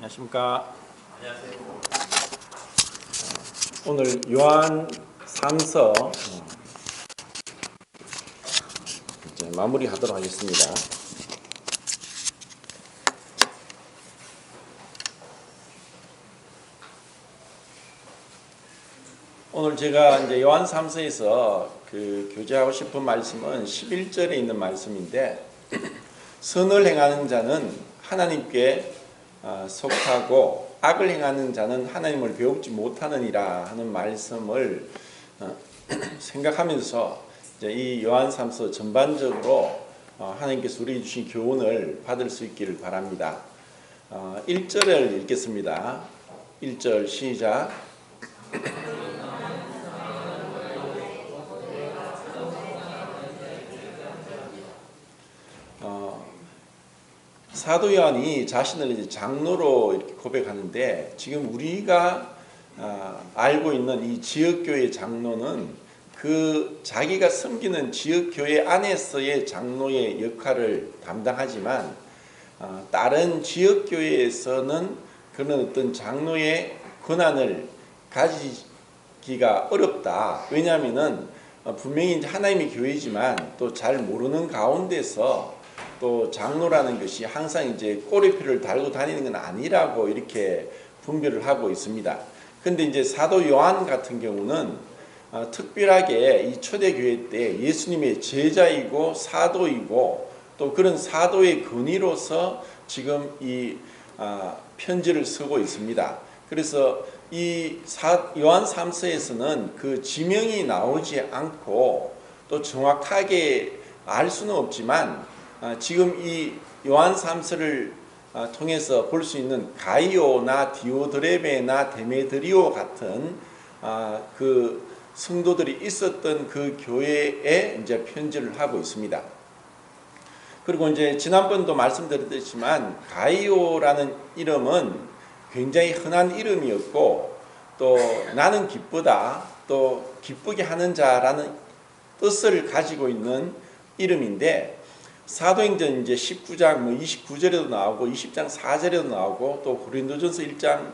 안녕하십니까. 안녕하세요. 오늘 요한 3서 이제 마무리하도록 하겠습니다. 오늘 제가 이제 요한 3서에서 교제하고 싶은 말씀은 11절에 있는 말씀인데, 선을 행하는 자는 하나님께 속하고 악을 행하는 자는 하나님을 배우지 못하느니라 하는 말씀을 생각하면서 이제 이 요한 3서 전반적으로 하나님께서 우리에게 주신 교훈을 받을 수 있기를 바랍니다. 1절을 읽겠습니다. 1절 시작. 사도 요한이 자신을 이제 장로로 이렇게 고백하는데, 지금 우리가 알고 있는 이 지역교회 장로는 그 자기가 섬기는 지역교회 안에서의 장로의 역할을 담당하지만, 다른 지역교회에서는 그런 어떤 장로의 권한을 가지기가 어렵다. 왜냐하면은 분명히 이제 하나님의 교회이지만 또 잘 모르는 가운데서 또 장로라는 것이 항상 이제 꼬리표를 달고 다니는 건 아니라고 이렇게 분별을 하고 있습니다. 근데 이제 사도 요한 같은 경우는 특별하게 이 초대교회 때 예수님의 제자이고 사도이고 또 그런 사도의 근위로서 지금 이 편지를 쓰고 있습니다. 그래서 이 요한 3서에서는 그 지명이 나오지 않고 또 정확하게 알 수는 없지만, 지금 이 요한 3서를 통해서 볼 수 있는 가이오나 디오드레베나 데메드리오 같은 그 성도들이 있었던 그 교회에 이제 편지를 하고 있습니다. 그리고 이제 지난번도 말씀드렸지만 가이오라는 이름은 굉장히 흔한 이름이었고, 또 나는 기쁘다, 또 기쁘게 하는 자라는 뜻을 가지고 있는 이름인데, 사도행전 이제 19장 29절에도 나오고 20장 4절에도 나오고 또 고린도전서 1장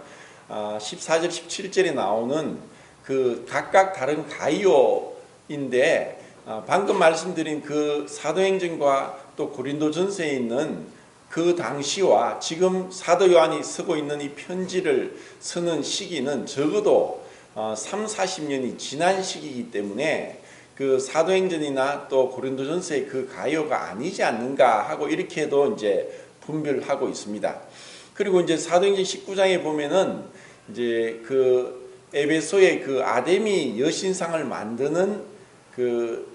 14절 17절에 나오는 그 각각 다른 가이오인데, 방금 말씀드린 그 사도행전과 또 고린도전서에 있는 그 당시와 지금 사도 요한이 쓰고 있는 이 편지를 쓰는 시기는 적어도 30-40년이 지난 시기이기 때문에 그 사도행전이나 또 고린도전서의 그 가이오가 아니지 않는가 하고 이렇게도 이제 분별하고 있습니다. 그리고 이제 사도행전 19장에 보면은 이제 그 에베소의 그 아데미 여신상을 만드는 그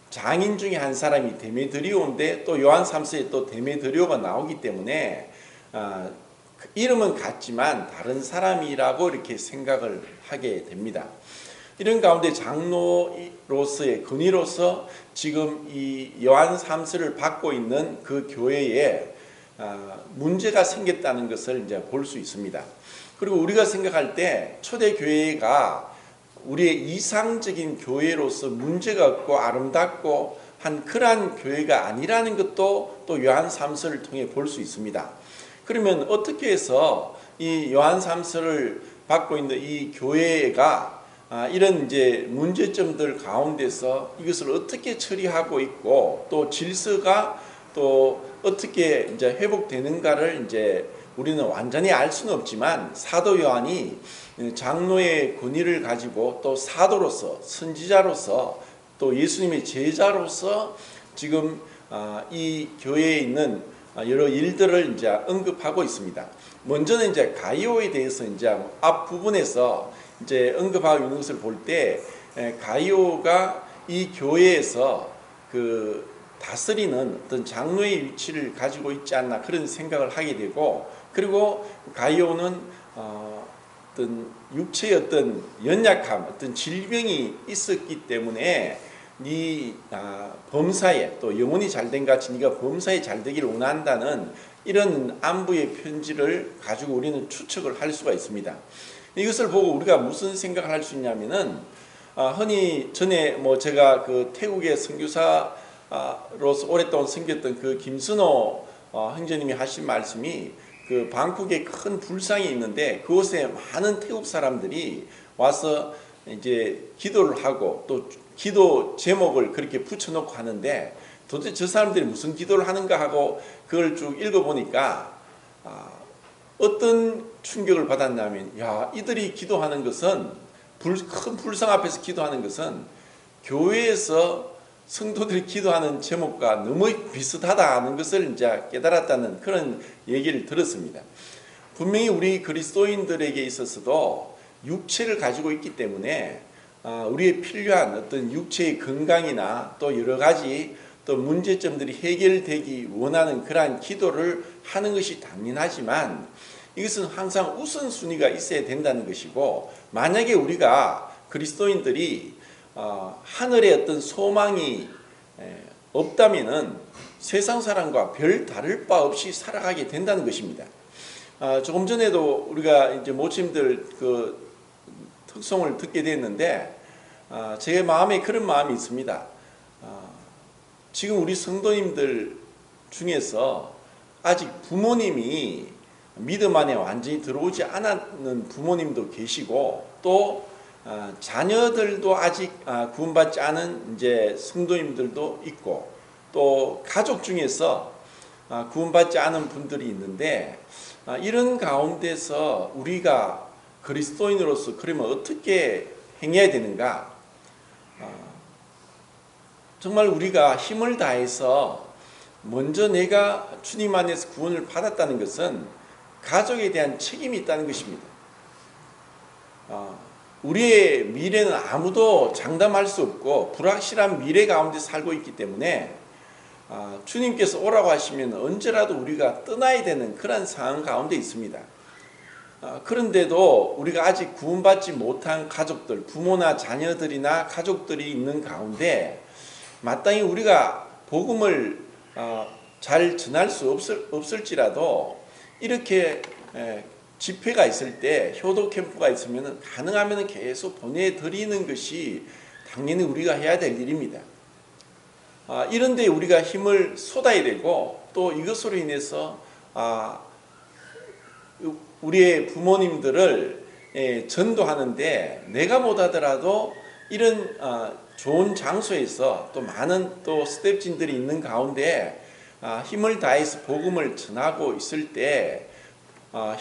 장인 중에 한 사람이 데메드리오인데, 또 요한 3서에 또 데메드리오가 나오기 때문에 이름은 같지만 다른 사람이라고 이렇게 생각을 하게 됩니다. 이런 가운데 장로로서의 근위로서 지금 이 요한 3서를 받고 있는 그 교회에 문제가 생겼다는 것을 이제 볼 수 있습니다. 그리고 우리가 생각할 때 초대교회가 우리의 이상적인 교회로서 문제가 없고 아름답고 한 그러한 교회가 아니라는 것도 또 요한 3서를 통해 볼 수 있습니다. 그러면 어떻게 해서 이 요한 3서를 받고 있는 이 교회가 이런 이제 문제점들 가운데서 이것을 어떻게 처리하고 있고 또 질서가 또 어떻게 이제 회복되는가를 이제 우리는 완전히 알 수는 없지만, 사도 요한이 장로의 권위를 가지고 또 사도로서 선지자로서 또 예수님의 제자로서 지금 이 교회에 있는 여러 일들을 이제 언급하고 있습니다. 먼저는 이제 가이오에 대해서 이제 앞 부분에서 이제 언급하고 있는 것을 볼 때, 가이오가 이 교회에서 그 다스리는 어떤 장로의 위치를 가지고 있지 않나 그런 생각을 하게 되고, 그리고 가이오는 어떤 육체의 어떤 연약함, 어떤 질병이 있었기 때문에 네 범사에 또 영혼이 잘된 같이 네가 범사에 잘되기를 원한다는 이런 안부의 편지를 가지고 우리는 추측을 할 수가 있습니다. 이것을 보고 우리가 무슨 생각을 할 수 있냐면은, 흔히 전에 제가 그 태국의 선교사로서 오랫동안 섬겼던 그 김순호 형제님이 하신 말씀이, 그 방콕에 큰 불상이 있는데 그곳에 많은 태국 사람들이 와서 이제 기도를 하고 또 기도 제목을 그렇게 붙여놓고 하는데 도대체 저 사람들이 무슨 기도를 하는가 하고 그걸 쭉 읽어보니까 어떤 충격을 받았냐면, 야, 이들이 기도하는 것은 큰 불상 앞에서 기도하는 것은 교회에서 성도들이 기도하는 제목과 너무 비슷하다는 것을 이제 깨달았다는 그런 얘기를 들었습니다. 분명히 우리 그리스도인들에게 있어서도 육체를 가지고 있기 때문에 우리의 필요한 어떤 육체의 건강이나 또 여러 가지 또 문제점들이 해결되기 원하는 그러한 기도를 하는 것이 당연하지만 이것은 항상 우선순위가 있어야 된다는 것이고, 만약에 우리가 그리스도인들이 하늘에 어떤 소망이 없다면은 세상 사람과 별 다를 바 없이 살아가게 된다는 것입니다. 조금 전에도 우리가 이제 모침들 그 특송을 듣게 됐는데 제 마음에 그런 마음이 있습니다. 지금 우리 성도님들 중에서 아직 부모님이 믿음 안에 완전히 들어오지 않았는 부모님도 계시고 또 자녀들도 아직 구원받지 않은 이제 성도님들도 있고 또 가족 중에서 구원받지 않은 분들이 있는데 이런 가운데서 우리가 그리스도인으로서 그러면 어떻게 행해야 되는가? 정말 우리가 힘을 다해서 먼저 내가 주님 안에서 구원을 받았다는 것은 가족에 대한 책임이 있다는 것입니다. 우리의 미래는 아무도 장담할 수 없고 불확실한 미래 가운데 살고 있기 때문에 주님께서 오라고 하시면 언제라도 우리가 떠나야 되는 그런 상황 가운데 있습니다. 그런데도 우리가 아직 구원받지 못한 가족들, 부모나 자녀들이나 가족들이 있는 가운데 마땅히 우리가 복음을 잘 전할 수 없을지라도 이렇게 집회가 있을 때 효도 캠프가 있으면 가능하면 계속 보내드리는 것이 당연히 우리가 해야 될 일입니다. 이런 데 우리가 힘을 쏟아야 되고 또 이것으로 인해서 우리의 부모님들을 전도하는데 내가 못하더라도 이런 좋은 장소에서 또 많은 또 스텝진들이 있는 가운데 힘을 다해서 복음을 전하고 있을 때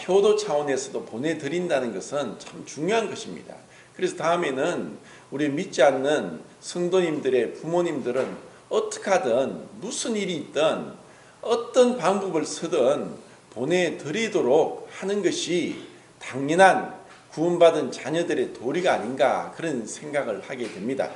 효도 차원에서도 보내드린다는 것은 참 중요한 것입니다. 그래서 다음에는 우리 믿지 않는 성도님들의 부모님들은 어떻게 하든 무슨 일이 있든 어떤 방법을 쓰든 보내드리도록 하는 것이 당연한 구원받은 자녀들의 도리가 아닌가 그런 생각을 하게 됩니다.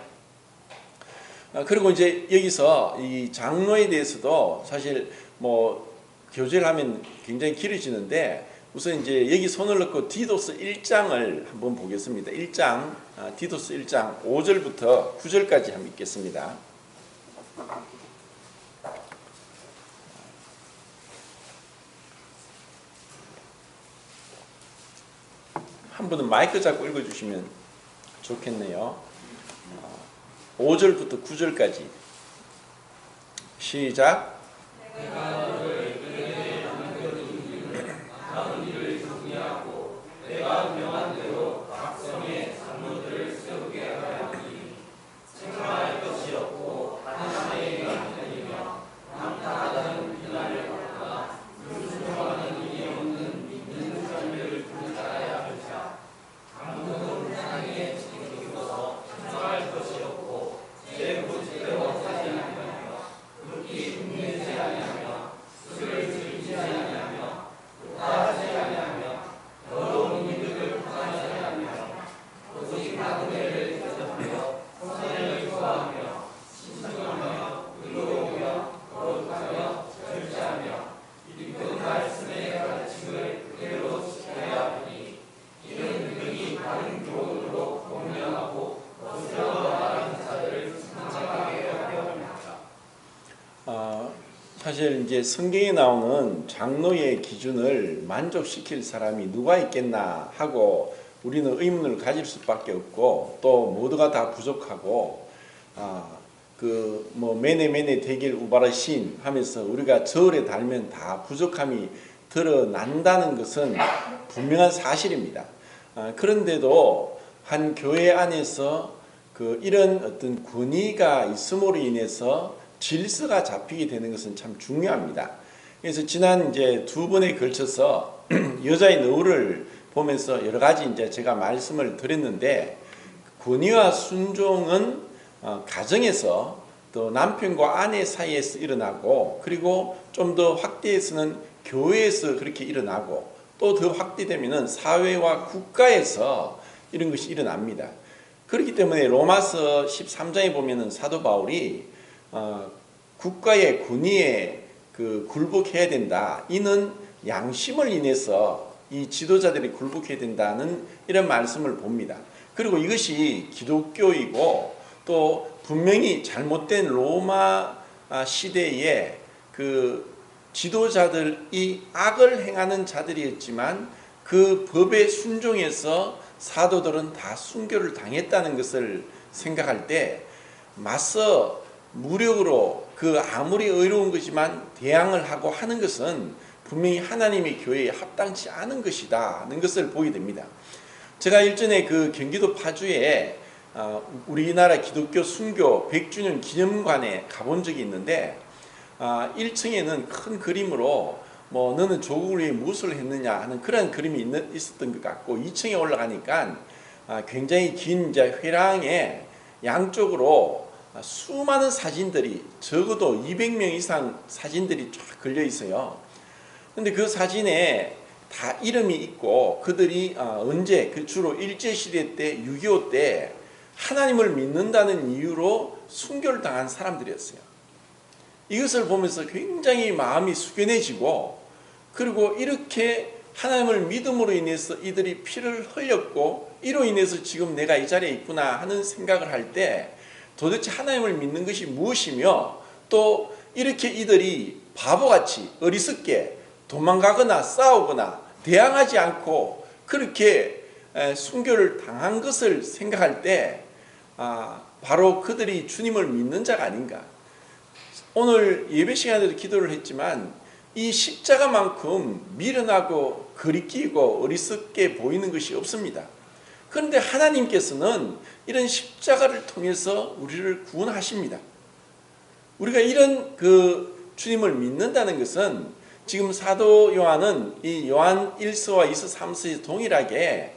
그리고 이제 여기서 이 장로에 대해서도 사실 뭐 교제를 하면 굉장히 길어지는데 우선 이제 여기 손을 넣고 디도스 1장을 한번 보겠습니다. 1장, 디도스 1장 5절부터 9절까지 한번 읽겠습니다. 한 분은 마이크 잡고 읽어주시면 좋겠네요. 5절부터 9절까지 시작. 사실 이제 성경에 나오는 장로의 기준을 만족시킬 사람이 누가 있겠나 하고 우리는 의문을 가질 수밖에 없고 또 모두가 다 부족하고 그 뭐 매네 대길 우바라신 하면서 우리가 저울에 달면 다 부족함이 드러난다는 것은 분명한 사실입니다. 그런데도 한 교회 안에서 이런 어떤 권위가 있음으로 인해서 질서가 잡히게 되는 것은 참 중요합니다. 그래서 지난 이제 두 번에 걸쳐서 여자의 너울을 보면서 여러 가지 이제 제가 말씀을 드렸는데, 권위와 순종은 가정에서 또 남편과 아내 사이에서 일어나고, 그리고 좀 더 확대해서는 교회에서 그렇게 일어나고, 또 더 확대되면은 사회와 국가에서 이런 것이 일어납니다. 그렇기 때문에 로마서 13장에 보면은 사도 바울이 국가의 권위에 굴복해야 된다. 이는 양심을 인해서 이 지도자들이 굴복해야 된다는 이런 말씀을 봅니다. 그리고 이것이 기독교이고, 또 분명히 잘못된 로마 시대에 지도자들이 악을 행하는 자들이었지만 그 법에 순종해서 사도들은 다 순교를 당했다는 것을 생각할 때, 맞서 무력으로 아무리 의로운 것이지만 대항을 하고 하는 것은 분명히 하나님의 교회에 합당치 않은 것이다는 것을 보게 됩니다. 제가 일전에 경기도 파주에 우리나라 기독교 순교 100주년 기념관에 가본 적이 있는데, 1층에는 큰 그림으로 너는 조국을 위해 무엇을 했느냐 하는 그런 그림이 있었던 것 같고, 2층에 올라가니까 굉장히 긴 회랑에 양쪽으로 수많은 사진들이, 적어도 200명 이상 사진들이 쫙 걸려 있어요. 근데 그 사진에 다 이름이 있고, 그들이 언제, 주로 일제시대 때, 6.25 때 하나님을 믿는다는 이유로 순교를 당한 사람들이었어요. 이것을 보면서 굉장히 마음이 숙연해지고, 그리고 이렇게 하나님을 믿음으로 인해서 이들이 피를 흘렸고, 이로 인해서 지금 내가 이 자리에 있구나 하는 생각을 할 때, 도대체 하나님을 믿는 것이 무엇이며, 또 이렇게 이들이 바보같이 어리석게 도망가거나 싸우거나 대항하지 않고 그렇게 순교를 당한 것을 생각할 때, 바로 그들이 주님을 믿는 자가 아닌가. 오늘 예배 시간에도 기도를 했지만, 이 십자가만큼 미련하고 거리끼고 어리석게 보이는 것이 없습니다. 그런데 하나님께서는 이런 십자가를 통해서 우리를 구원하십니다. 우리가 이런 주님을 믿는다는 것은, 지금 사도 요한은 이 요한 1서와 2서 3서에 동일하게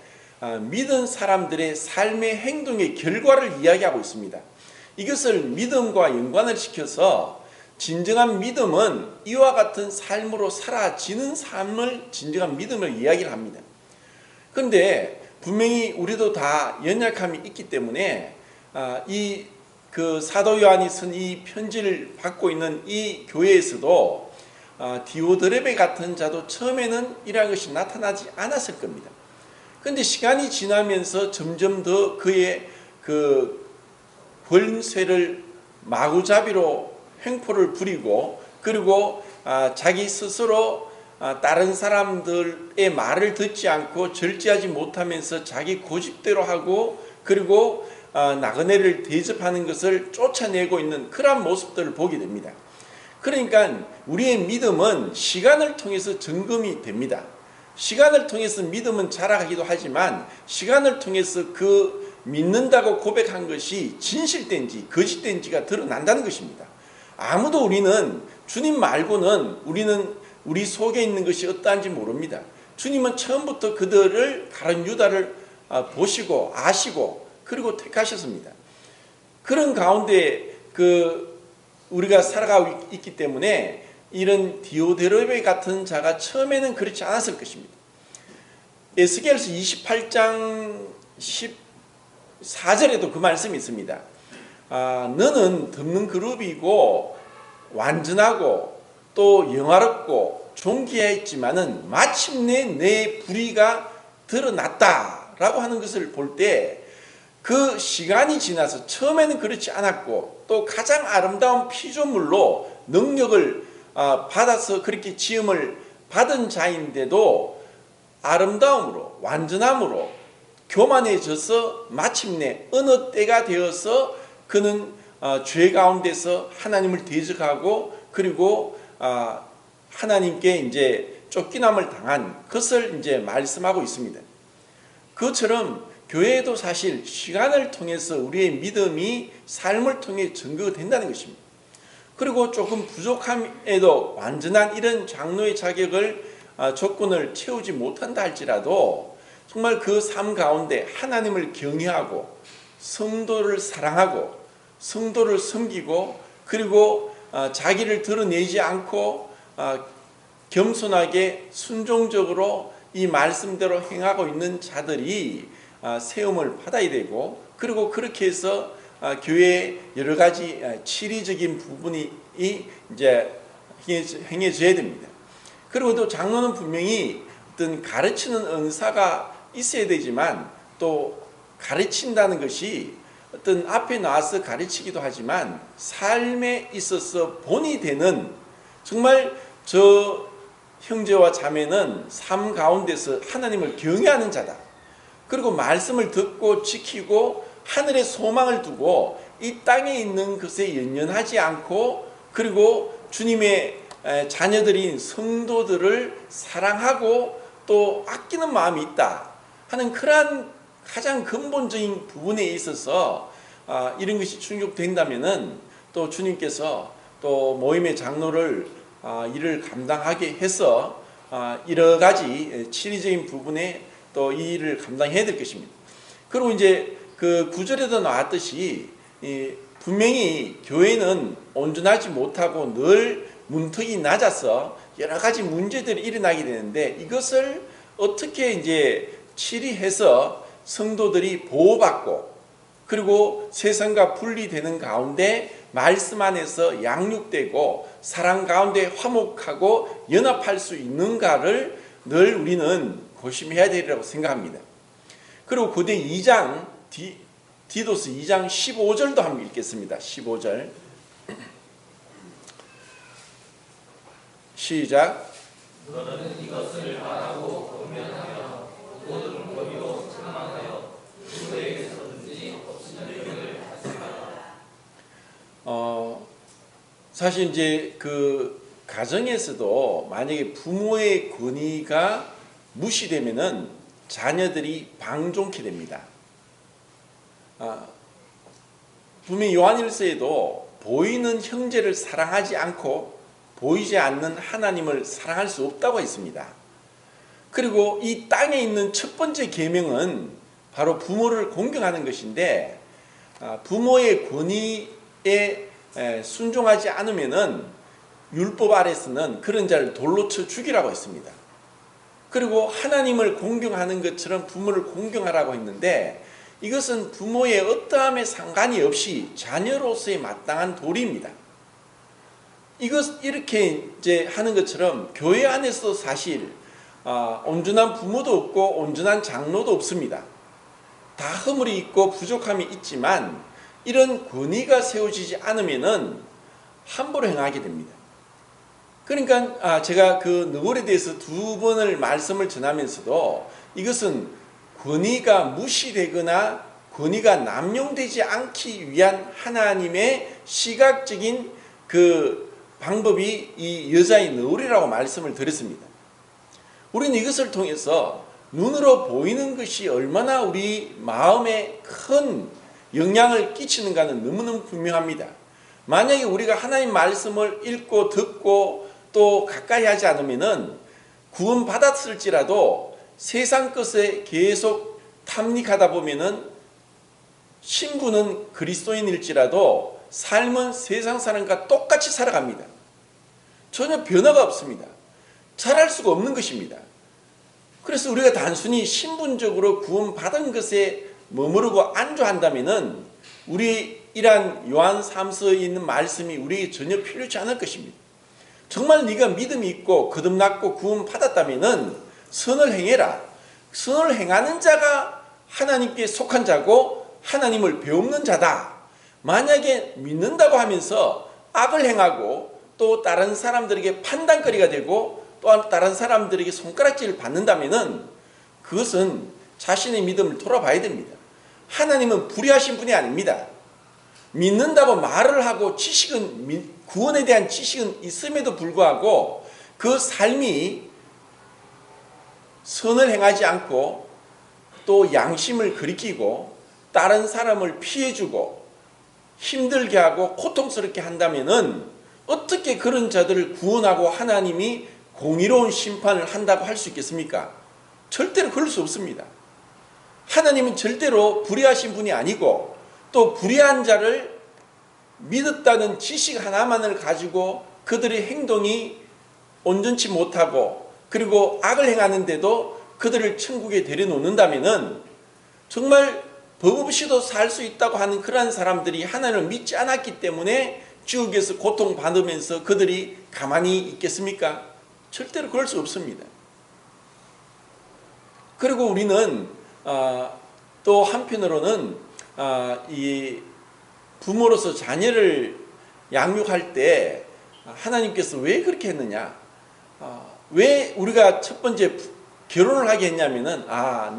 믿은 사람들의 삶의 행동의 결과를 이야기하고 있습니다. 이것을 믿음과 연관을 시켜서, 진정한 믿음은 이와 같은 삶으로 사라지는 삶을 진정한 믿음을 이야기를 합니다. 그런데 분명히 우리도 다 연약함이 있기 때문에 사도 요한이 쓴 이 편지를 받고 있는 이 교회에서도 디오드레베 같은 자도 처음에는 이러한 것이 나타나지 않았을 겁니다. 그런데 시간이 지나면서 점점 더 그의 권세를 마구잡이로 횡포를 부리고, 그리고 자기 스스로 다른 사람들의 말을 듣지 않고 절제하지 못하면서 자기 고집대로 하고, 그리고 나그네를 대접하는 것을 쫓아내고 있는 그러한 모습들을 보게 됩니다. 그러니까 우리의 믿음은 시간을 통해서 점검이 됩니다. 시간을 통해서 믿음은 자라가기도 하지만, 시간을 통해서 믿는다고 고백한 것이 진실된지 거짓된지가 드러난다는 것입니다. 아무도 우리는 주님 말고는 우리 속에 있는 것이 어떠한지 모릅니다. 주님은 처음부터 그들을 가룟 유다를 보시고 아시고 그리고 택하셨습니다. 그런 가운데 우리가 살아가고 있기 때문에 이런 디오드레베 같은 자가 처음에는 그렇지 않았을 것입니다. 에스겔서 28장 14절에도 그 말씀이 있습니다. 너는 덮는 그룹이고 완전하고 또 영화롭고 존귀했지만은 마침내 내 불의가 드러났다라고 하는 것을 볼 때, 그 시간이 지나서 처음에는 그렇지 않았고, 또 가장 아름다운 피조물로 능력을 받아서 그렇게 지음을 받은 자인데도 아름다움으로 완전함으로 교만해져서 마침내 어느 때가 되어서 그는 죄 가운데서 하나님을 대적하고, 그리고 하나님께 이제 쫓겨남을 당한 것을 이제 말씀하고 있습니다. 그것처럼 교회도 사실 시간을 통해서 우리의 믿음이 삶을 통해 증거가 된다는 것입니다. 그리고 조금 부족함에도 완전한 이런 장로의 자격을 조건을 채우지 못한다 할지라도 정말 그 삶 가운데 하나님을 경외하고 성도를 사랑하고 성도를 섬기고 그리고 자기를 드러내지 않고 겸손하게 순종적으로 이 말씀대로 행하고 있는 자들이 세움을 받아야 되고, 그리고 그렇게 해서 교회의 여러 가지 치리적인 부분이 이제 행해져야 됩니다. 그리고 또 장로는 분명히 어떤 가르치는 은사가 있어야 되지만, 또 가르친다는 것이 어떤 앞에 나와서 가르치기도 하지만 삶에 있어서 본이 되는, 정말 저 형제와 자매는 삶 가운데서 하나님을 경외하는 자다, 그리고 말씀을 듣고 지키고 하늘에 소망을 두고 이 땅에 있는 것에 연연하지 않고, 그리고 주님의 자녀들인 성도들을 사랑하고 또 아끼는 마음이 있다 하는 그러한 가장 근본적인 부분에 있어서 이런 것이 충족된다면은 또 주님께서 또 모임의 장로를 일을 감당하게 해서 여러 가지 치리적인 부분에 또 이 일을 감당해야 될 것입니다. 그리고 이제 그 구절에도 나왔듯이 분명히 교회는 온전하지 못하고 늘 문턱이 낮아서 여러 가지 문제들이 일어나게 되는데, 이것을 어떻게 이제 치리해서 성도들이 보호받고 그리고 세상과 분리되는 가운데 말씀 안에서 양육되고 사랑 가운데 화목하고 연합할 수 있는가를 늘 우리는 고심해야 되리라고 생각합니다. 그리고 고대 2장 디도스 2장 15절도 한번 읽겠습니다. 15절 시작. 너는 이것을 바라고 권면하며 모든 권위로 책망하여 누구에게서든지 없으는 다스려라. 사실 이제 그 가정에서도 만약에 부모의 권위가 무시되면은 자녀들이 방종케 됩니다. 분명히 요한일서에도 보이는 형제를 사랑하지 않고 보이지 않는 하나님을 사랑할 수 없다고 했습니다. 그리고 이 땅에 있는 첫 번째 계명은 바로 부모를 공경하는 것인데, 부모의 권위에 순종하지 않으면은 율법 아래서는 그런 자를 돌로 쳐 죽이라고 했습니다. 그리고 하나님을 공경하는 것처럼 부모를 공경하라고 했는데, 이것은 부모의 어떠함에 상관이 없이 자녀로서의 마땅한 도리입니다. 이렇게 이제 하는 것처럼 교회 안에서 사실 온전한 부모도 없고 온전한 장로도 없습니다. 다 허물이 있고 부족함이 있지만 이런 권위가 세워지지 않으면은 함부로 행하게 됩니다. 그러니까 제가 그 너울에 대해서 2번을 말씀을 전하면서도 이것은 권위가 무시되거나 권위가 남용되지 않기 위한 하나님의 시각적인 그 방법이 이 여자의 너울이라고 말씀을 드렸습니다. 우리는 이것을 통해서 눈으로 보이는 것이 얼마나 우리 마음에 큰 영향을 끼치는가는 너무너무 분명합니다. 만약에 우리가 하나님 말씀을 읽고 듣고 또 가까이 하지 않으면은 구원 받았을지라도 세상 것에 계속 탐닉하다 보면은 신분은 그리스도인일지라도 삶은 세상 사람과 똑같이 살아갑니다. 전혀 변화가 없습니다. 잘할 수가 없는 것입니다. 그래서 우리가 단순히 신분적으로 구원받은 것에 머무르고 안주한다면은 우리 이러한 요한 3서에 있는 말씀이 우리에게 전혀 필요치 않을 것입니다. 정말 네가 믿음이 있고 거듭났고 구원받았다면은 선을 행해라. 선을 행하는 자가 하나님께 속한 자고 하나님을 배우는 자다. 만약에 믿는다고 하면서 악을 행하고 또 다른 사람들에게 판단거리가 되고 또 다른 사람들에게 손가락질을 받는다면은 그것은 자신의 믿음을 돌아봐야 됩니다. 하나님은 불의하신 분이 아닙니다. 믿는다고 말을 하고 구원에 대한 지식은 있음에도 불구하고 그 삶이 선을 행하지 않고 또 양심을 그리키고 다른 사람을 피해주고 힘들게 하고 고통스럽게 한다면은 어떻게 그런 자들을 구원하고 하나님이 공의로운 심판을 한다고 할 수 있겠습니까? 절대로 그럴 수 없습니다. 하나님은 절대로 불의하신 분이 아니고 또 불의한 자를 믿었다는 지식 하나만을 가지고 그들의 행동이 온전치 못하고 그리고 악을 행하는데도 그들을 천국에 데려놓는다면은 정말 법 없이도 살 수 있다고 하는 그러한 사람들이 하나님을 믿지 않았기 때문에 지옥에서 고통받으면서 그들이 가만히 있겠습니까? 절대로 그럴 수 없습니다. 그리고 우리는 또 한편으로는 이 부모로서 자녀를 양육할 때 하나님께서 왜 그렇게 했느냐? 왜 우리가 첫 번째 결혼을 하게 했냐면은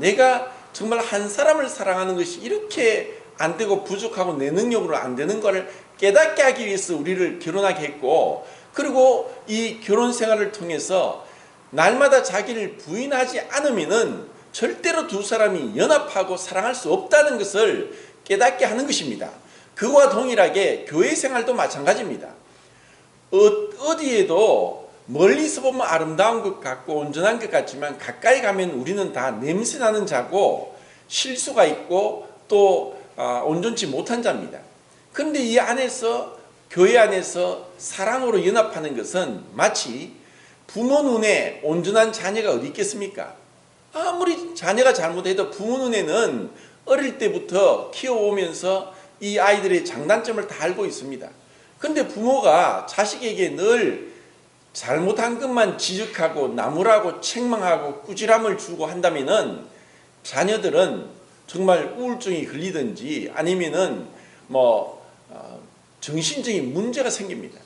내가 정말 한 사람을 사랑하는 것이 이렇게 안 되고 부족하고 내 능력으로 안 되는 것을 깨닫게 하기 위해서 우리를 결혼하게 했고, 그리고 이 결혼 생활을 통해서 날마다 자기를 부인하지 않으면은 절대로 두 사람이 연합하고 사랑할 수 없다는 것을 깨닫게 하는 것입니다. 그와 동일하게 교회 생활도 마찬가지입니다. 어디에도 멀리서 보면 아름다운 것 같고 온전한 것 같지만 가까이 가면 우리는 다 냄새나는 자고 실수가 있고 또 온전치 못한 자입니다. 그런데 이 안에서 교회 안에서 사랑으로 연합하는 것은 마치 부모 눈에 온전한 자녀가 어디 있겠습니까? 아무리 자녀가 잘못해도 부모 눈에는 어릴 때부터 키워오면서 이 아이들의 장단점을 다 알고 있습니다. 그런데 부모가 자식에게 늘 잘못한 것만 지적하고 나무라고 책망하고 꾸지람을 주고 한다면은 자녀들은 정말 우울증이 걸리든지 아니면은 정신적인 문제가 생깁니다.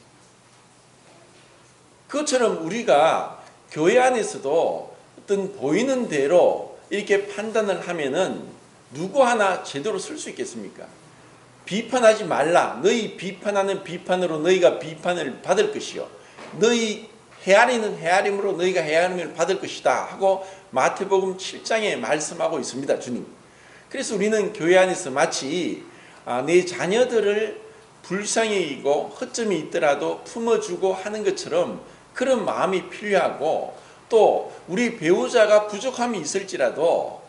그것처럼 우리가 교회 안에서도 어떤 보이는 대로 이렇게 판단을 하면은 누구 하나 제대로 쓸 수 있겠습니까? 비판하지 말라. 너희 비판하는 비판으로 너희가 비판을 받을 것이요, 너희 헤아리는 헤아림으로 너희가 헤아림을 받을 것이다 하고 마태복음 7장에 말씀하고 있습니다, 주님. 그래서 우리는 교회 안에서 마치 내 자녀들을 불쌍히 여기고 허점이 있더라도 품어주고 하는 것처럼 그런 마음이 필요하고, 또 우리 배우자가 부족함이 있을지라도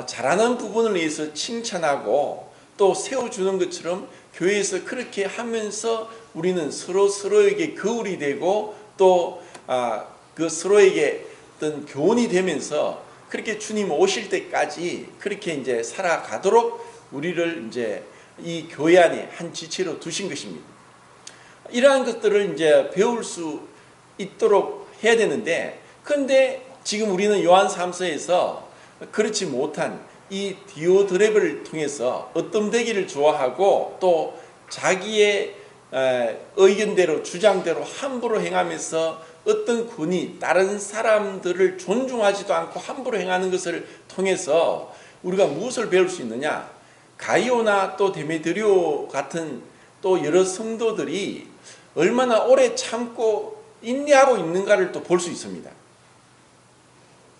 잘하는 부분을 위해서 칭찬하고 또 세워주는 것처럼 교회에서 그렇게 하면서 우리는 서로에게 거울이 되고 또 그 서로에게 어떤 교훈이 되면서 그렇게 주님 오실 때까지 그렇게 이제 살아가도록 우리를 이제 이 교회 안에 한 지체로 두신 것입니다. 이러한 것들을 이제 배울 수 있도록 해야 되는데, 그런데 지금 우리는 요한 3서에서 그렇지 못한 이 디오드레베를 통해서 어떤 되기를 좋아하고 또 자기의 의견대로 주장대로 함부로 행하면서 어떤 군이 다른 사람들을 존중하지도 않고 함부로 행하는 것을 통해서 우리가 무엇을 배울 수 있느냐? 가이오나 또 데메드리오 같은 또 여러 성도들이 얼마나 오래 참고 인내하고 있는가를 또 볼 수 있습니다.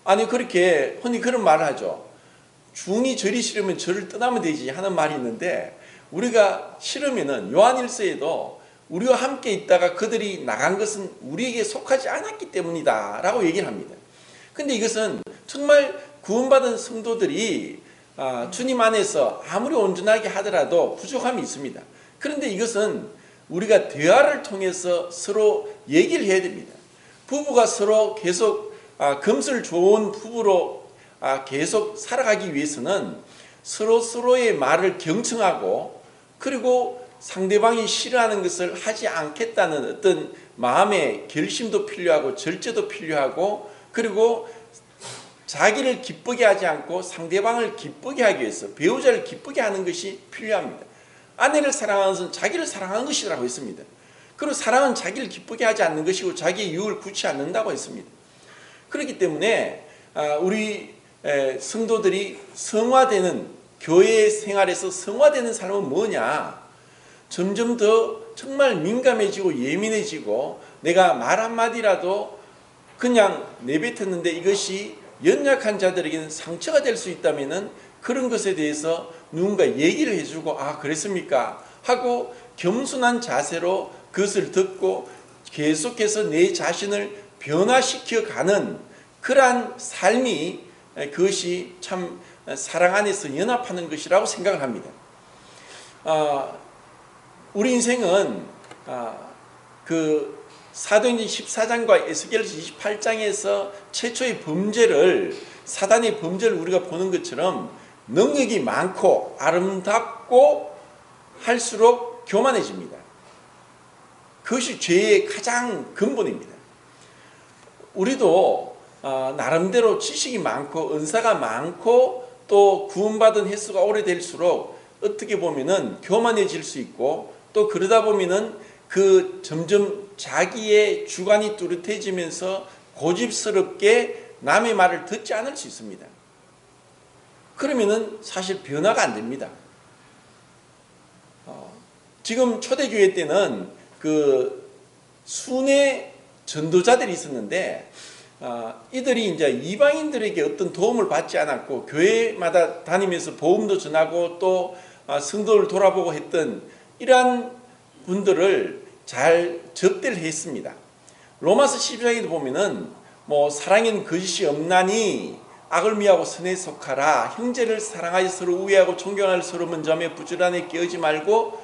아니, 그렇게 흔히 그런 말을 하죠. 중이 절이 싫으면 절을 떠나면 되지 하는 말이 있는데, 우리가 싫으면은 요한일서에도 우리와 함께 있다가 그들이 나간 것은 우리에게 속하지 않았기 때문이다 라고 얘기를 합니다. 근데 이것은 정말 구원받은 성도들이 주님 안에서 아무리 온전하게 하더라도 부족함이 있습니다. 그런데 이것은 우리가 대화를 통해서 서로 얘기를 해야 됩니다. 부부가 서로 계속 금슬 좋은 부부로 계속 살아가기 위해서는 서로의 말을 경청하고, 그리고 상대방이 싫어하는 것을 하지 않겠다는 어떤 마음의 결심도 필요하고 절제도 필요하고, 그리고 자기를 기쁘게 하지 않고 상대방을 기쁘게 하기 위해서 배우자를 기쁘게 하는 것이 필요합니다. 아내를 사랑하는 것은 자기를 사랑하는 것이라고 했습니다. 그리고 사랑은 자기를 기쁘게 하지 않는 것이고 자기의 유익을 구치 않는다고 했습니다. 그렇기 때문에 우리 성도들이 성화되는, 교회 생활에서 성화되는 삶은 뭐냐? 점점 더 정말 민감해지고 예민해지고, 내가 말 한마디라도 그냥 내뱉었는데 이것이 연약한 자들에게는 상처가 될 수 있다면은 그런 것에 대해서 누군가 얘기를 해주고 아 그랬습니까? 하고 겸손한 자세로 그것을 듣고 계속해서 내 자신을 변화시켜 가는 그러한 삶이 그것이 참 사랑 안에서 연합하는 것이라고 생각을 합니다. 우리 인생은 그 사도행전 14장과 에스겔서 28장에서 최초의 범죄를 사단의 범죄를 우리가 보는 것처럼 능력이 많고 아름답고 할수록 교만해집니다. 그것이 죄의 가장 근본입니다. 우리도 나름대로 지식이 많고 은사가 많고 또 구원받은 횟수가 오래될수록 어떻게 보면은 교만해질 수 있고 또 그러다 보면은 그 점점 자기의 주관이 뚜렷해지면서 고집스럽게 남의 말을 듣지 않을 수 있습니다. 그러면은 사실 변화가 안 됩니다. 지금 초대교회 때는 그 순회 전도자들이 있었는데 이들이 이제 이방인들에게 어떤 도움을 받지 않았고 교회마다 다니면서 복음도 전하고 또 성도를 돌아보고 했던 이러한 분들을 잘 접대를 했습니다. 로마서 12장에도 보면은 뭐 사랑에는 거짓이 없나니 악을 미하고 선에 속하라. 형제를 사랑하여 서로 우애하고 존경할 서로 먼저하며 부지런히 깨어지 말고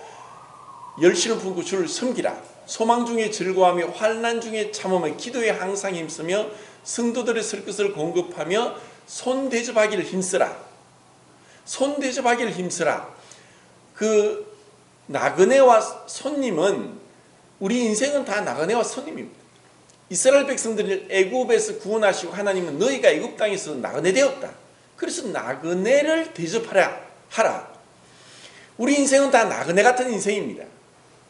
열심을 품고 주를 섬기라. 소망 중에 즐거워하며 환난 중에 참으며 기도에 항상 힘쓰며 성도들의 쓸 것을 공급하며 손대접하기를 힘쓰라. 손대접하기를 힘쓰라. 그 나그네와 손님은 우리 인생은 다 나그네와 손님입니다. 이스라엘 백성들을 애굽에서 구원하시고 하나님은 너희가 애굽 땅에서 나그네 되었다. 그래서 나그네를 대접하라 하라. 우리 인생은 다 나그네 같은 인생입니다.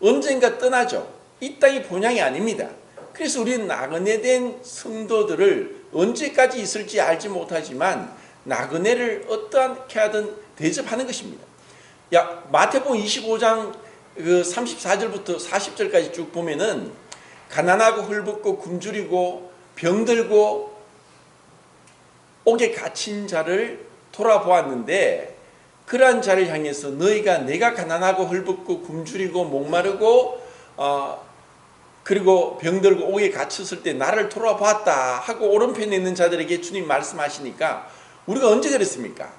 언젠가 떠나죠. 이 땅이 본향이 아닙니다. 그래서 우리는 나그네 된 성도들을 언제까지 있을지 알지 못하지만 나그네를 어떻게 하든 대접하는 것입니다. 마태복음 25장 그 34절부터 40절까지 쭉 보면은 가난하고 헐벗고 굶주리고 병들고 옥에 갇힌 자를 돌아보았는데 그러한 자를 향해서 너희가 내가 가난하고 헐벗고 굶주리고 목마르고 그리고 병들고 옥에 갇혔을 때 나를 돌아보았다 하고 오른편에 있는 자들에게 주님 말씀하시니까 우리가 언제 그랬습니까?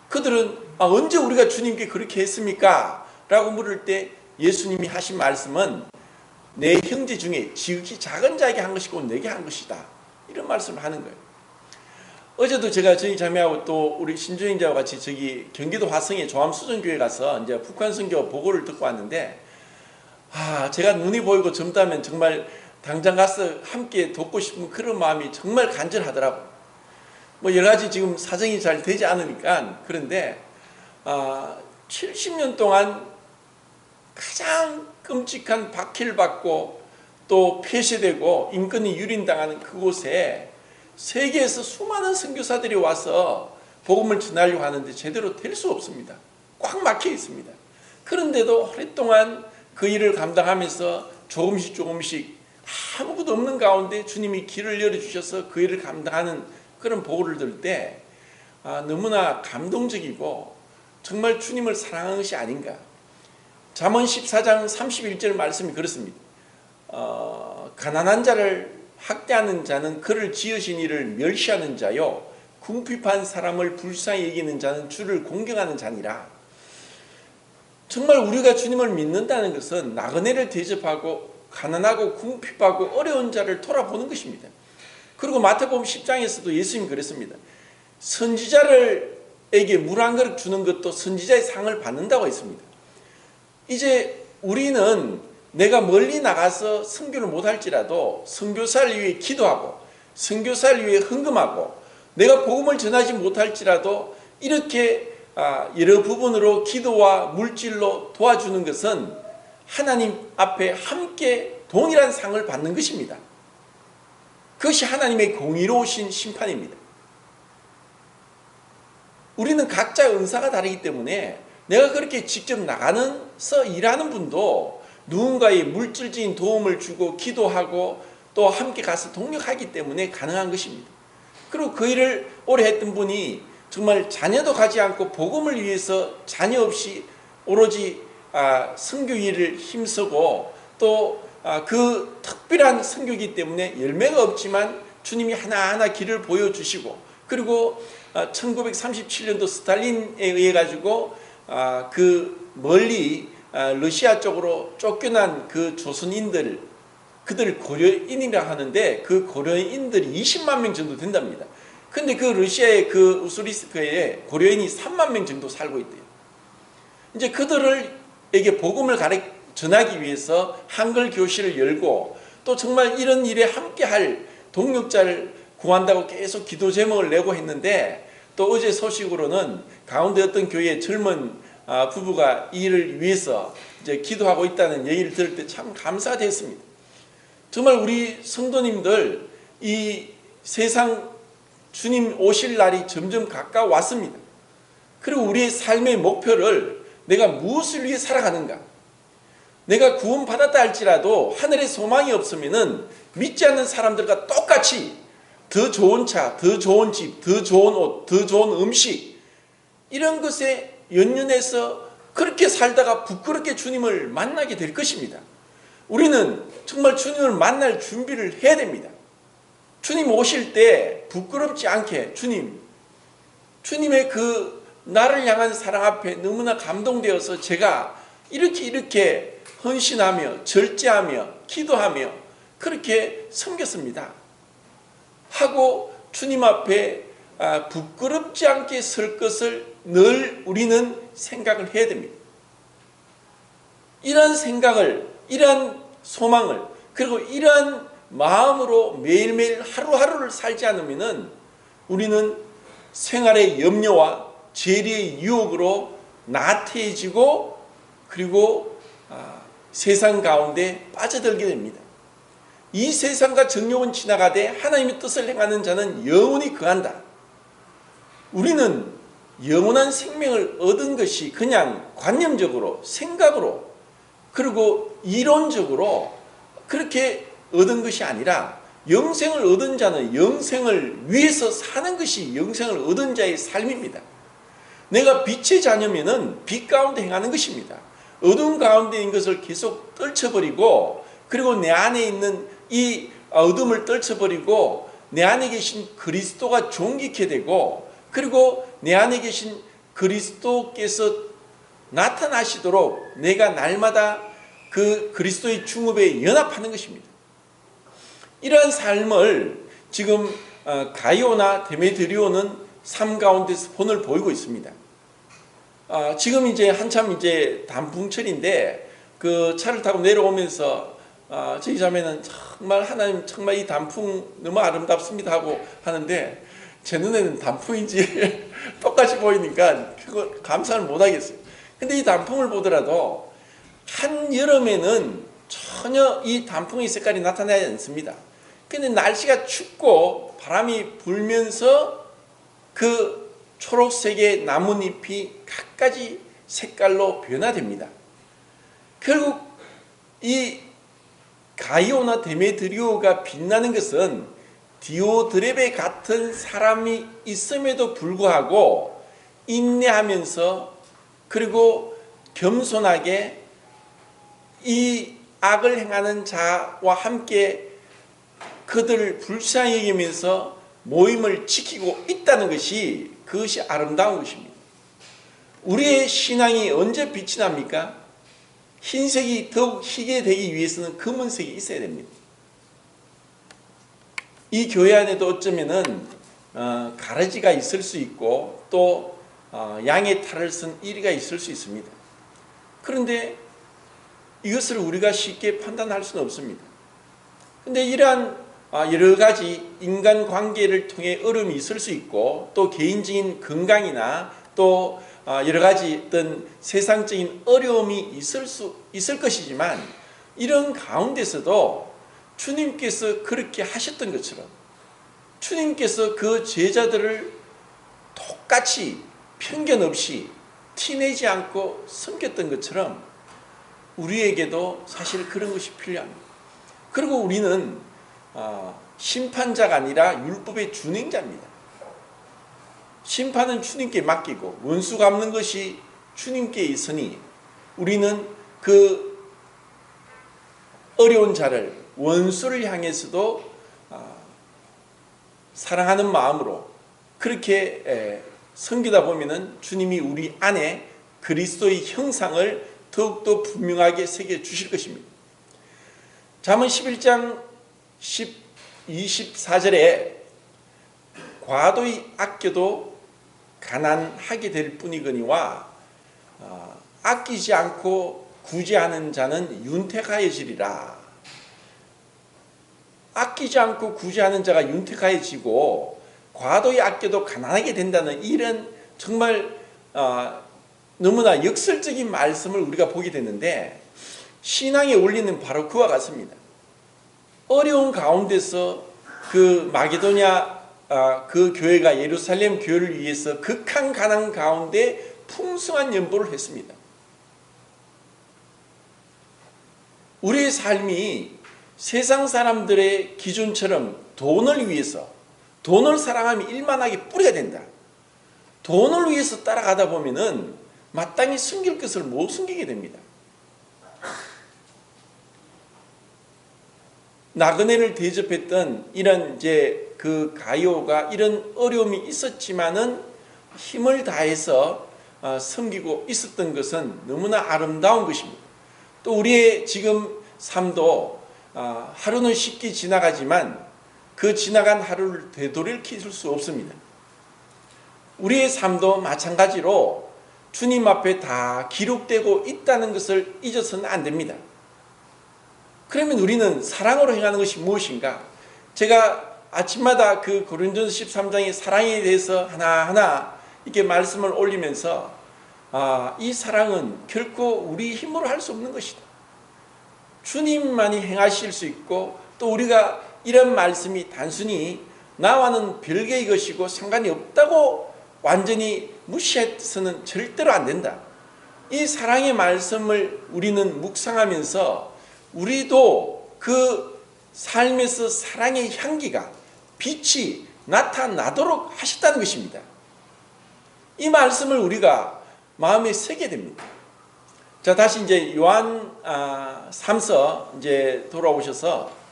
그들은 언제 우리가 주님께 그렇게 했습니까? 라고 물을 때 예수님이 하신 말씀은 내 형제 중에 지극히 작은 자에게 한 것이고 내게 한 것이다. 이런 말씀을 하는 거예요. 어제도 제가 저희 자매하고 또 우리 신주행자와 같이 저기 경기도 화성의 조암수전교회 가서 이제 북한 선교 보고를 듣고 왔는데 제가 눈이 보이고 젊다면 정말 당장 가서 함께 돕고 싶은 그런 마음이 정말 간절하더라고요. 뭐 여러 가지 지금 사정이 잘 되지 않으니까 그런데 70년 동안 가장 끔찍한 박해를 받고 또 폐쇄되고 인권이 유린당하는 그곳에 세계에서 수많은 선교사들이 와서 복음을 전하려고 하는데 제대로 될 수 없습니다. 꽉 막혀 있습니다. 그런데도 오랫동안 그 일을 감당하면서 조금씩 아무것도 없는 가운데 주님이 길을 열어주셔서 그 일을 감당하는 그런 보고를 들을 때 너무나 감동적이고 정말 주님을 사랑하는 것이 아닌가. 잠언 14장 31절 말씀이 그렇습니다. 가난한 자를 학대하는 자는 그를 지으신 이를 멸시하는 자요 궁핍한 사람을 불쌍히 여기는 자는 주를 공경하는 자니라. 정말 우리가 주님을 믿는다는 것은 나그네를 대접하고 가난하고 궁핍하고 어려운 자를 돌아보는 것입니다. 그리고 마태복음 10장에서도 예수님이 그랬습니다. 선지자에게 물 한 그릇 주는 것도 선지자의 상을 받는다고 했습니다. 이제 우리는 내가 멀리 나가서 선교를 못할지라도 선교사를 위해 기도하고 선교사를 위해 헌금하고 내가 복음을 전하지 못할지라도 이렇게 여러 부분으로 기도와 물질로 도와주는 것은 하나님 앞에 함께 동일한 상을 받는 것입니다. 그것이 하나님의 공의로우신 심판입니다. 우리는 각자 은사가 다르기 때문에 내가 그렇게 직접 나가서 일하는 분도 누군가의 물질적인 도움을 주고 기도하고 또 함께 가서 동력하기 때문에 가능한 것입니다. 그리고 그 일을 오래 했던 분이 정말 자녀도 가지 않고 복음을 위해서 자녀 없이 오로지 선교 일을 힘쓰고 또 그 특별한 선교이기 때문에 열매가 없지만 주님이 하나하나 길을 보여주시고, 그리고 1937년도 스탈린에 의해 가지고 그 멀리 러시아 쪽으로 쫓겨난 그 조선인들, 그들 고려인이라 하는데 그 고려인들이 20만 명 정도 된답니다. 근데 그 러시아의 그 우스리스크에 고려인이 3만 명 정도 살고 있대요. 이제 그들에게 복음을 전하기 위해서 한글 교실을 열고, 또 정말 이런 일에 함께할 동력자를 구한다고 계속 기도 제목을 내고 했는데, 또 어제 소식으로는 가운데 어떤 교회의 젊은 부부가 이 일을 위해서 이제 기도하고 있다는 얘기를 들을 때 참 감사됐습니다. 정말 우리 성도님들, 이 세상 주님 오실 날이 점점 가까워왔습니다. 그리고 우리의 삶의 목표를 내가 무엇을 위해 살아가는가? 내가 구원받았다 할지라도 하늘에 소망이 없으면은 믿지 않는 사람들과 똑같이 더 좋은 차, 더 좋은 집, 더 좋은 옷, 더 좋은 음식, 이런 것에 연연해서 그렇게 살다가 부끄럽게 주님을 만나게 될 것입니다. 우리는 정말 주님을 만날 준비를 해야 됩니다. 주님 오실 때 부끄럽지 않게 주님의 그 나를 향한 사랑 앞에 너무나 감동되어서 제가 이렇게 헌신하며 절제하며 기도하며 그렇게 섬겼습니다 하고 주님 앞에 부끄럽지 않게 설 것을 늘 우리는 생각을 해야 됩니다. 이러한 생각을, 이러한 소망을, 그리고 이러한 마음으로 매일매일 하루하루를 살지 않으면 우리는 생활의 염려와 죄의 유혹으로 나태해지고, 그리고 세상 가운데 빠져들게 됩니다. 이 세상과 정욕은 지나가되 하나님의 뜻을 행하는 자는 영원히 거한다. 우리는 영원한 생명을 얻은 것이 그냥 관념적으로, 생각으로, 그리고 이론적으로 그렇게 얻은 것이 아니라, 영생을 얻은 자는 영생을 위해서 사는 것이 영생을 얻은 자의 삶입니다. 내가 빛의 자녀면은 빛 가운데 행하는 것입니다. 어두운 가운데 있는 것을 계속 떨쳐버리고, 그리고 내 안에 있는 이 어둠을 떨쳐버리고 내 안에 계신 그리스도가 존귀케 되고, 그리고 내 안에 계신 그리스도께서 나타나시도록 내가 날마다 그 그리스도의 중업에 연합하는 것입니다. 이러한 삶을 지금 가이오나 데메드리오는 삶 가운데서 본을 보이고 있습니다. 지금 이제 한참 이제 단풍철인데 그 차를 타고 내려오면서 저희 자매는 정말 하나님 정말 이 단풍 너무 아름답습니다 하고 하는데, 제 눈에는 단풍인지 똑같이 보이니까 그거 감상을 못 하겠어요. 근데 이 단풍을 보더라도 한여름에는 전혀 이 단풍의 색깔이 나타나지 않습니다. 근데 날씨가 춥고 바람이 불면서 그 초록색의 나뭇잎이 갖가지 색깔로 변화됩니다. 결국 이 가이오나 데메드리오가 빛나는 것은 디오드레베 같은 사람이 있음에도 불구하고 인내하면서, 그리고 겸손하게 이 악을 행하는 자와 함께 그들을 불쌍히 여기면서 모임을 지키고 있다는 것이, 그것이 아름다운 것입니다. 우리의 신앙이 언제 빛이 납니까? 흰색이 더욱 희게 되기 위해서는 검은색이 있어야 됩니다. 이 교회 안에도 어쩌면은 가르지가 있을 수 있고, 또 양의 탈을 쓴 이리가 있을 수 있습니다. 그런데 이것을 우리가 쉽게 판단할 수는 없습니다. 그런데 이러한 여러 가지 인간관계를 통해 어려움이 있을 수 있고, 또 개인적인 건강이나 또 여러 가지 어떤 세상적인 어려움이 있을 것이지만, 이런 가운데서도 주님께서 그렇게 하셨던 것처럼, 주님께서 그 제자들을 똑같이 편견 없이 티내지 않고 섬겼던 것처럼 우리에게도 사실 그런 것이 필요합니다. 그리고 우리는 심판자가 아니라 율법의 준행자입니다. 심판은 주님께 맡기고 원수 갚는 것이 주님께 있으니 우리는 그 어려운 자를, 원수를 향해서도 사랑하는 마음으로 그렇게 섬기다 보면은 주님이 우리 안에 그리스도의 형상을 더욱더 분명하게 새겨 주실 것입니다. 잠언 11장 24절에 과도히 아껴도 가난하게 될 뿐이거니와 아끼지 않고 구제하는 자는 윤택하여지리라. 아끼지 않고 구제하는 자가 윤택하여지고 과도히 아껴도 가난하게 된다는 이런 정말 너무나 역설적인 말씀을 우리가 보게 되는데, 신앙의 원리는 바로 그와 같습니다. 어려운 가운데서 그 마게도냐 그 교회가 예루살렘 교회를 위해서 극한 가난 가운데 풍성한 연보를 했습니다. 우리의 삶이 세상 사람들의 기준처럼 돈을 위해서, 돈을 사랑하면 일만하게 뿌려야 된다, 돈을 위해서 따라가다 보면은 마땅히 숨길 것을 못 숨기게 됩니다. 나그네를 대접했던 이런 그 가이오가 이런 어려움이 있었지만은 힘을 다해서 섬기고 있었던 것은 너무나 아름다운 것입니다. 또 우리의 지금 삶도 하루는 쉽게 지나가지만 그 지나간 하루를 되돌이킬 수 없습니다. 우리의 삶도 마찬가지로 주님 앞에 다 기록되고 있다는 것을 잊어서는 안 됩니다. 그러면 우리는 사랑으로 행하는 것이 무엇인가? 제가 아침마다 그 고린도서 13장의 사랑에 대해서 하나하나 이렇게 말씀을 올리면서 이 사랑은 결코 우리 힘으로 할 수 없는 것이다. 주님만이 행하실 수 있고, 또 우리가 이런 말씀이 단순히 나와는 별개의 것이고 상관이 없다고 완전히 무시해서는 절대로 안 된다. 이 사랑의 말씀을 우리는 묵상하면서 우리도 그 삶에서 사랑의 향기가, 빛이 나타나도록 하셨다는 것입니다. 이 말씀을 우리가 마음에 새게 됩니다. 자, 다시 이제 요한 3서 이제 돌아오셔서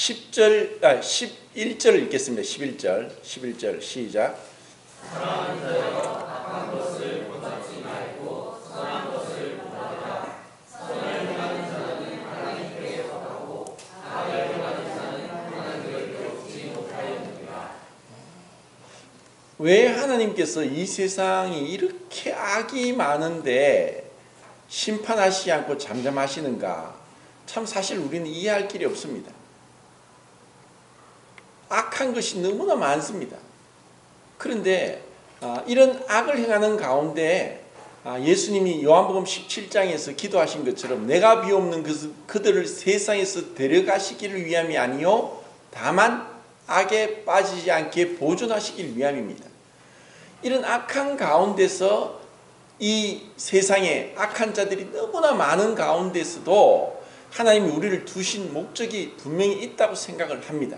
11절 읽겠습니다. 11절 시작. 왜 하나님께서 이 세상이 이렇게 악이 많은데 심판하시지 않고 잠잠하시는가? 참 사실 우리는 이해할 길이 없습니다. 악한 것이 너무나 많습니다. 그런데 이런 악을 행하는 가운데 예수님이 요한복음 17장에서 기도하신 것처럼 내가 비옵는 그들을 세상에서 데려가시기를 위함이 아니요 다만 악에 빠지지 않게 보존하시길 위함입니다. 이런 악한 가운데서 이 세상에 악한 자들이 너무나 많은 가운데서도 하나님이 우리를 두신 목적이 분명히 있다고 생각을 합니다.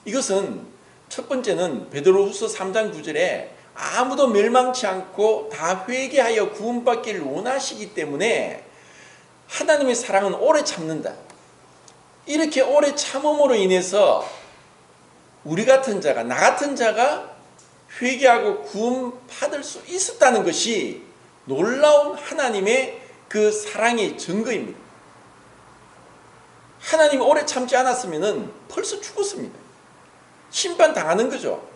이것은 첫 번째는 베드로후서 3장 9절에 아무도 멸망치 않고 다 회개하여 구원받기를 원하시기 때문에 하나님의 사랑은 오래 참는다. 이렇게 오래 참음으로 인해서 우리 같은 자가, 나 같은 자가 회개하고 구원받을 수 있었다는 것이 놀라운 하나님의 그 사랑의 증거입니다. 하나님이 오래 참지 않았으면 벌써 죽었습니다. 심판당하는 거죠.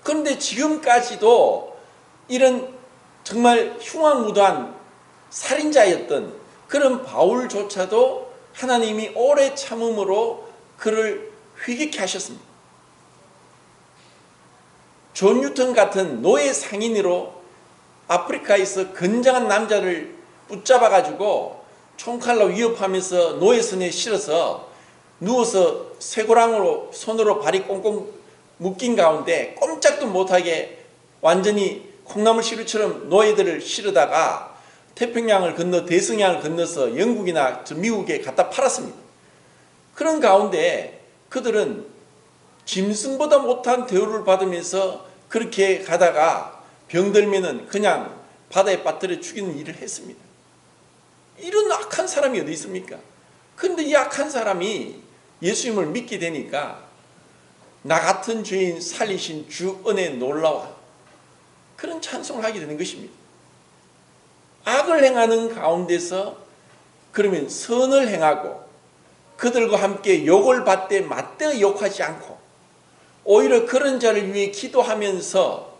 그런데 지금까지도 이런 정말 흉악무도한 살인자였던 그런 바울조차도 하나님이 오래 참음으로 그를 회개케 하셨습니다. 존 뉴턴 같은 노예 상인으로 아프리카에서 건장한 남자를 붙잡아가지고 총칼로 위협하면서 노예선에 실어서 누워서 쇠고랑으로 손으로 발이 꽁꽁 묶인 가운데 꼼짝도 못하게 완전히 콩나물 시루처럼 노예들을 실으다가 태평양을 건너 대서양을 건너서 영국이나 미국에 갖다 팔았습니다. 그런 가운데 그들은 짐승보다 못한 대우를 받으면서 그렇게 가다가 병들면은 그냥 바다에 빠뜨려 죽이는 일을 했습니다. 이런 악한 사람이 어디 있습니까? 그런데 이 악한 사람이 예수님을 믿게 되니까 나 같은 죄인 살리신 주 은혜에 놀라워 그런 찬송을 하게 되는 것입니다. 악을 행하는 가운데서 그러면 선을 행하고 그들과 함께 욕을 받되 맞대어 욕하지 않고 오히려 그런 자를 위해 기도하면서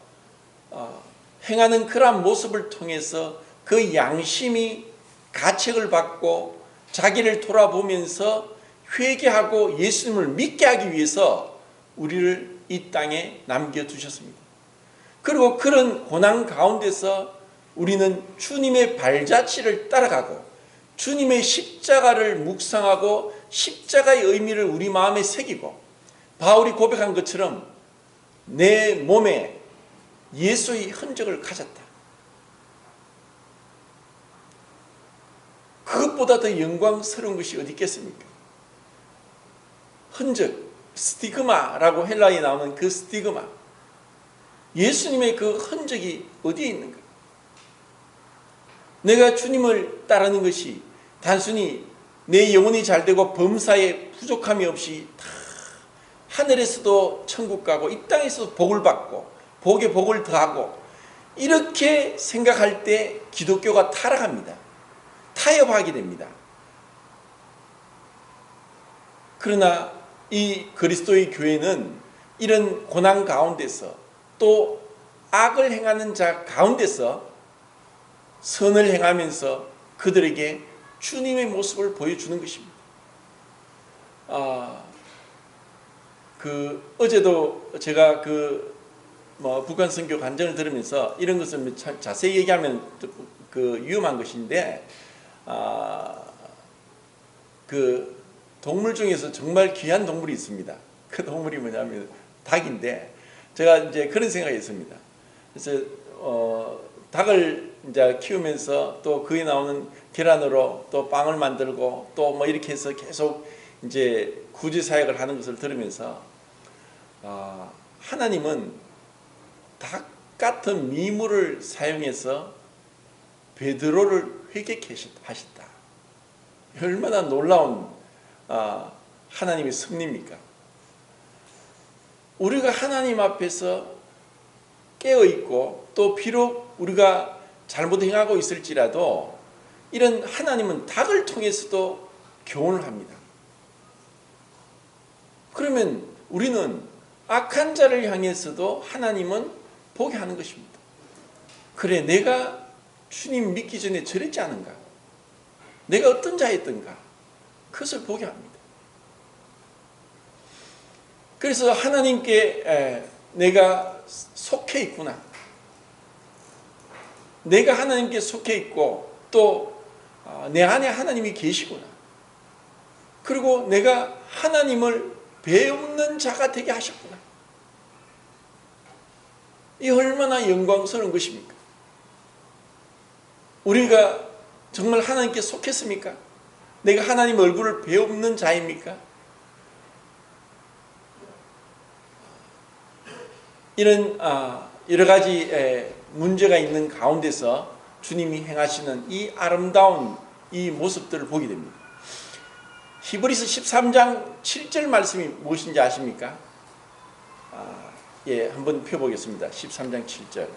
행하는 그러한 모습을 통해서 그 양심이 가책을 받고 자기를 돌아보면서 회개하고 예수님을 믿게 하기 위해서 우리를 이 땅에 남겨두셨습니다. 그리고 그런 고난 가운데서 우리는 주님의 발자취를 따라가고 주님의 십자가를 묵상하고 십자가의 의미를 우리 마음에 새기고 바울이 고백한 것처럼 내 몸에 예수의 흔적을 가졌다. 그것보다 더 영광스러운 것이 어디 있겠습니까? 흔적, 스티그마라고 헬라어에 나오는 그 스티그마. 예수님의 그 흔적이 어디에 있는가? 내가 주님을 따르는 것이 단순히 내 영혼이 잘되고 범사에 부족함이 없이 다 하늘에서도 천국 가고 이 땅에서도 복을 받고 복에 복을 더하고 이렇게 생각할 때 기독교가 타락합니다. 타협하게 됩니다. 그러나 이 그리스도의 교회는 이런 고난 가운데서 또 악을 행하는 자 가운데서 선을 행하면서 그들에게 주님의 모습을 보여주는 것입니다. 어제도 제가 북한 선교 간증을 들으면서 이런 것을 자세히 얘기하면 위험한 것인데, 동물 중에서 정말 귀한 동물이 있습니다. 그 동물이 뭐냐면 닭인데, 제가 이제 그런 생각이 있습니다. 그래서 닭을 이제 키우면서 또 그에 나오는 계란으로 또 빵을 만들고 또 뭐 이렇게 해서 계속 이제 구제 사역을 하는 것을 들으면서 하나님은 닭 같은 미물을 사용해서 베드로를 회개케 하셨다. 얼마나 놀라운 하나님의 섭리입니까? 우리가 하나님 앞에서 깨어있고 또 비록 우리가 잘못 행하고 있을지라도 이런 하나님은 닭을 통해서도 교훈을 합니다. 그러면 우리는 악한 자를 향해서도 하나님은 보게 하는 것입니다. 그래, 내가 주님 믿기 전에 저랬지 않은가? 내가 어떤 자였던가? 그것을 보게 합니다. 그래서 하나님께 내가 속해 있구나. 내가 하나님께 속해 있고 또 내 안에 하나님이 계시구나. 그리고 내가 하나님을 배우는 자가 되게 하셨구나. 이 얼마나 영광스러운 것입니까? 우리가 정말 하나님께 속했습니까? 내가 하나님 얼굴을 배우는 자입니까? 이런 여러 가지 문제가 있는 가운데서 주님이 행하시는 이 아름다운 이 모습들을 보게 됩니다. 히브리서 13장 7절 말씀이 무엇인지 아십니까? 한번 펴보겠습니다. 13장 7절.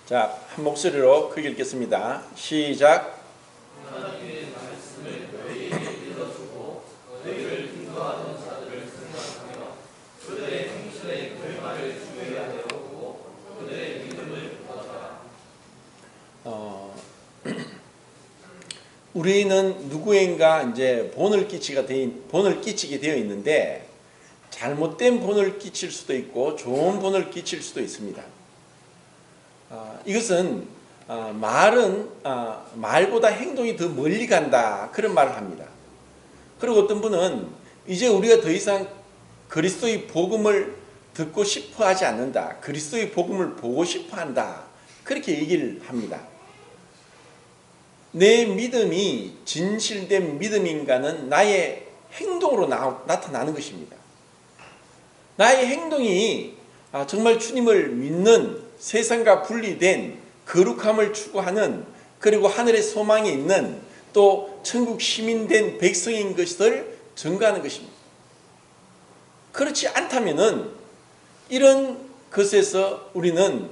자, 한 목소리로 크게 읽겠습니다. 시작. 하나님의 말씀을 너희에게 일러주고 너희를 인도하는 자들을 생각하며 그들의 행실의 결말을 주의하여 보고 그들의 믿음을 보아라. 우리는 누구인가 이제 본을 끼치게 되어 있는데 잘못된 본을 끼칠 수도 있고 좋은 본을 끼칠 수도 있습니다. 이것은 말은 말보다 행동이 더 멀리 간다, 그런 말을 합니다. 그리고 어떤 분은 이제 우리가 더 이상 그리스도의 복음을 듣고 싶어 하지 않는다, 그리스도의 복음을 보고 싶어 한다, 그렇게 얘기를 합니다. 내 믿음이 진실된 믿음인가는 나의 행동으로 나타나는 것입니다. 나의 행동이 정말 주님을 믿는, 세상과 분리된 거룩함을 추구하는, 그리고 하늘의 소망이 있는, 또 천국 시민된 백성인 것을 증거하는 것입니다. 그렇지 않다면은 이런 것에서 우리는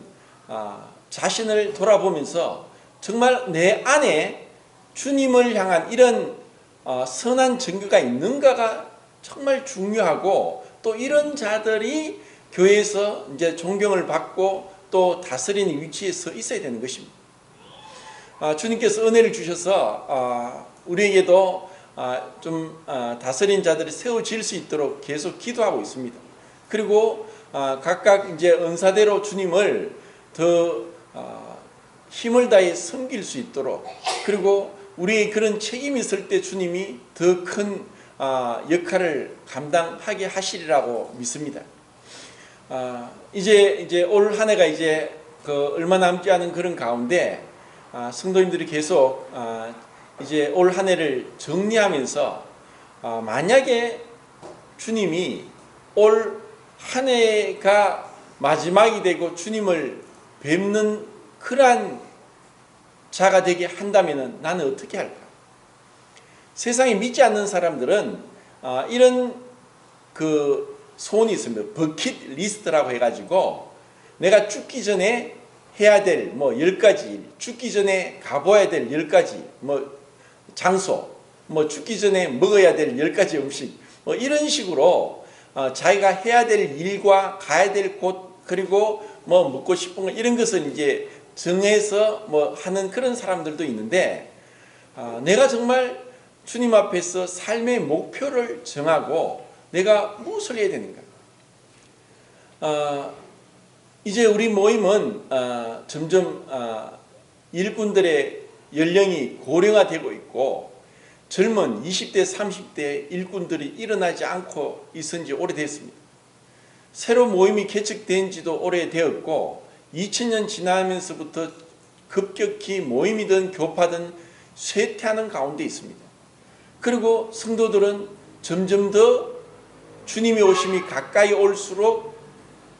자신을 돌아보면서 정말 내 안에 주님을 향한 이런 선한 증거가 있는가가 정말 중요하고, 또 이런 자들이 교회에서 이제 존경을 받고 또 다스리는 위치에 서 있어야 되는 것입니다. 주님께서 은혜를 주셔서 우리에게도 좀 다스린 자들이 세워질 수 있도록 계속 기도하고 있습니다. 그리고 각각 이제 은사대로 주님을 더 힘을 다해 섬길 수 있도록, 그리고 우리의 그런 책임이 있을 때 주님이 더 큰 역할을 감당하게 하시리라고 믿습니다. 이제 올 한 해가 이제 얼마 남지 않은 그런 가운데 성도님들이 계속 이제 올 한 해를 정리하면서 만약에 주님이 올 한 해가 마지막이 되고 주님을 뵙는 그러한 자가 되게 한다면 나는 어떻게 할까? 세상에 믿지 않는 사람들은 이런 소원이 있습니다. 버킷 리스트라고 해가지고 내가 죽기 전에 해야 될 10가지, 죽기 전에 가봐야 될 10가지 장소, 죽기 전에 먹어야 될 10가지 음식, 이런 식으로 자기가 해야 될 일과 가야 될 곳, 그리고 먹고 싶은 거, 이런 것을 이제 정해서 하는 그런 사람들도 있는데, 내가 정말 주님 앞에서 삶의 목표를 정하고 내가 무엇을 해야 되는가? 이제 우리 모임은 점점 일꾼들의 연령이 고령화되고 있고, 젊은 20대 30대 일꾼들이 일어나지 않고 있은 지 오래됐습니다. 새로 모임이 개척된 지도 오래되었고 2000년 지나면서부터 급격히 모임이든 교파든 쇠퇴하는 가운데 있습니다. 그리고 성도들은 점점 더 주님의 오심이 가까이 올수록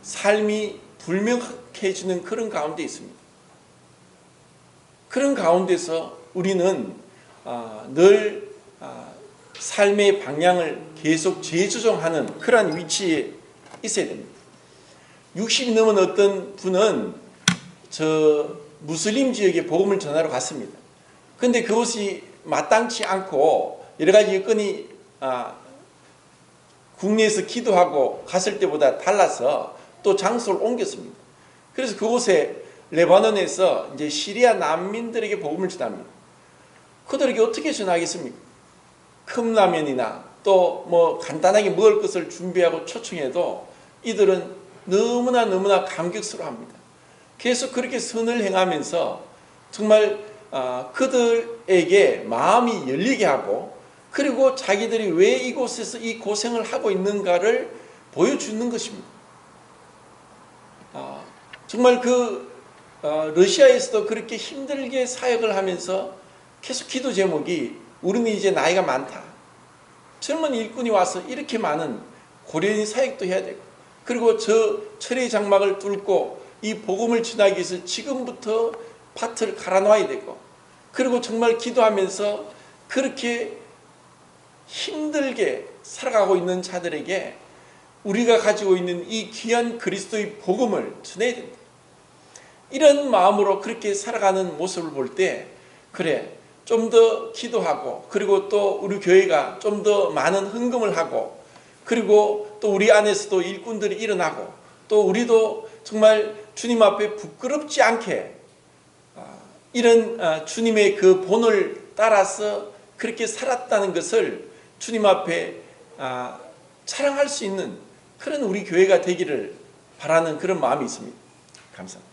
삶이 불명확해지는 그런 가운데 있습니다. 그런 가운데서 우리는 늘 삶의 방향을 계속 재조정하는 그러한 위치에 있어야 됩니다. 60이 넘은 어떤 분은 무슬림 지역에 복음을 전하러 갔습니다. 그런데 그것이 마땅치 않고 여러 가지 여건이 국내에서 기도하고 갔을 때보다 달라서 또 장소를 옮겼습니다. 그래서 그곳에 레바논에서 이제 시리아 난민들에게 복음을 전합니다. 그들에게 어떻게 전하겠습니까? 컵라면이나 또 간단하게 먹을 것을 준비하고 초청해도 이들은 너무나 감격스러워합니다. 계속 그렇게 선을 행하면서 정말 그들에게 마음이 열리게 하고, 그리고 자기들이 왜 이곳에서 이 고생을 하고 있는가를 보여주는 것입니다. 정말 러시아에서도 그렇게 힘들게 사역을 하면서 계속 기도 제목이 우리는 이제 나이가 많다. 젊은 일꾼이 와서 이렇게 많은 고려인 사역도 해야 되고, 그리고 저 철의 장막을 뚫고 이 복음을 전하기 위해서 지금부터 밭을 갈아놔야 되고, 그리고 정말 기도하면서 그렇게 힘들게 살아가고 있는 자들에게 우리가 가지고 있는 이 귀한 그리스도의 복음을 전해야 된다. 이런 마음으로 그렇게 살아가는 모습을 볼 때, 그래, 좀 더 기도하고, 그리고 또 우리 교회가 좀 더 많은 헌금을 하고, 그리고 또 우리 안에서도 일꾼들이 일어나고, 또 우리도 정말 주님 앞에 부끄럽지 않게 이런 주님의 그 본을 따라서 그렇게 살았다는 것을 주님 앞에 자랑할 수 있는 그런 우리 교회가 되기를 바라는 그런 마음이 있습니다. 감사합니다.